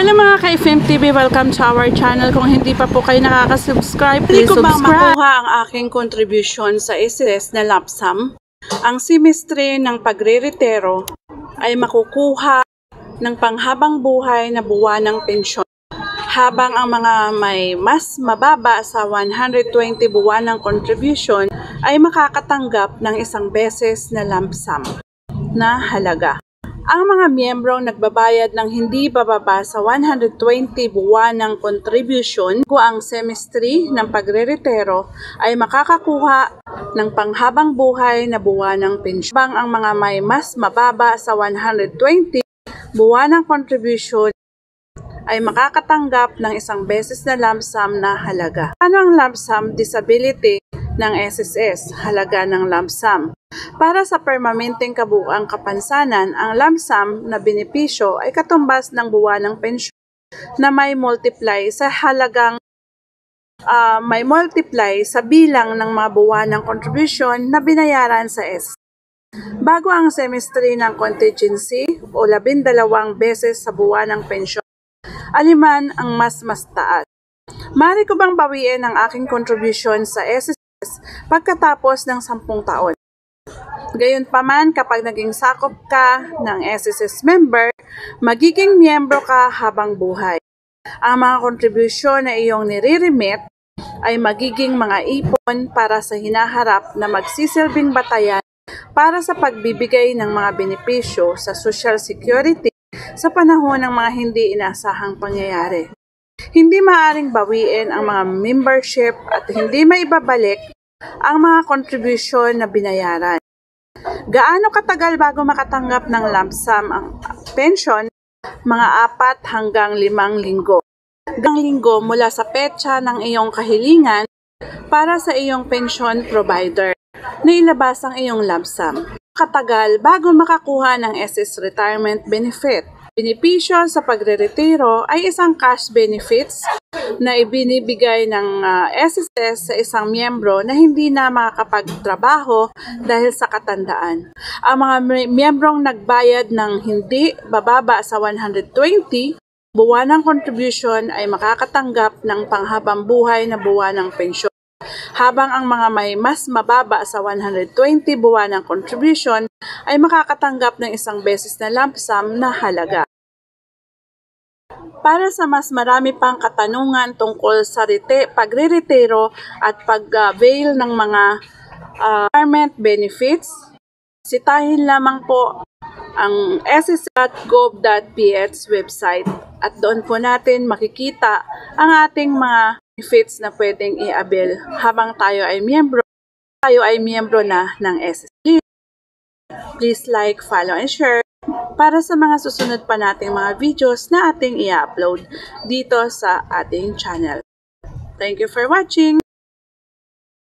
Hello mga ka-FM TV, welcome to our channel. Kung hindi pa po kayo nakaka-subscribe, please subscribe. Hindi ko ba makuha ang aking contribution sa SSS na lump sum? Ang semestre ng pagre-retiro ay makukuha ng panghabang buhay na buwanang pensyon, habang ang mga may mas mababa sa 120 buwanang contribution ay makakatanggap ng isang beses na lump sum na halaga. Ang mga miyembrong nagbabayad ng hindi bababa sa 120 buwanang contribution kung ang semestre ng pagre-retiro ay makakakuha ng panghabang buhay na buwanang pensyon. Habang ang mga may mas mababa sa 120 buwanang contribution ay makakatanggap ng isang beses na lump sum na halaga. Ano ang lump sum disability ng SSS? Halaga ng lump sum. Para sa permanenteng kabuuang kapansanan, ang lump sum na benepisyo ay katumbas ng buwanang pensyon na may multiply sa halagang sa bilang ng mga buwanang contribution na binayaran sa SSS. Bago ang semestre ng contingency o 12 beses sa buwanang pensyon, aliman ang mas taas. Maaari ko bang bawiin ang aking contribution sa SSS pagkatapos ng 10 taon? Gayunpaman, kapag naging sakop ka ng SSS member, magiging miyembro ka habang buhay. Ang mga kontribusyon na iyong nire-remit ay magiging mga ipon para sa hinaharap na magsisilbing batayan para sa pagbibigay ng mga benepisyo sa Social Security sa panahon ng mga hindi inasahang pangyayari. Hindi maaaring bawiin ang mga membership at hindi maibabalik ang mga kontribusyon na binayaran. Gaano katagal bago makatanggap ng lump sum ang pension? Mga 4 hanggang 5 linggo. Hanggang linggo mula sa petsa ng iyong kahilingan para sa iyong pension provider na ilabas ang iyong lump sum. Katagal bago makakuha ng SS retirement benefit. Benepisyo sa pagre-retiro ay isang cash benefits na ibinibigay ng SSS sa isang miyembro na hindi na makakapagtrabaho dahil sa katandaan. Ang mga miyembrong nagbayad ng hindi bababa sa 120 buwanang contribution ay makakatanggap ng panghabang buhay na buwanang pensyon, habang ang mga may mas mababa sa 120 buwanang contribution ay makakatanggap ng isang beses na lump sum na halaga. Para sa mas marami pang katanungan tungkol sa pagre-retiro at pag-avail ng mga retirement benefits, sitahin lamang po ang ss.gov.ph website at doon po natin makikita ang ating mga benefits na pwedeng i-avail habang tayo ay miyembro na ng SSS. Please like, follow, and share para sa mga susunod pa nating mga videos na ating i-upload dito sa ating channel. Thank you for watching!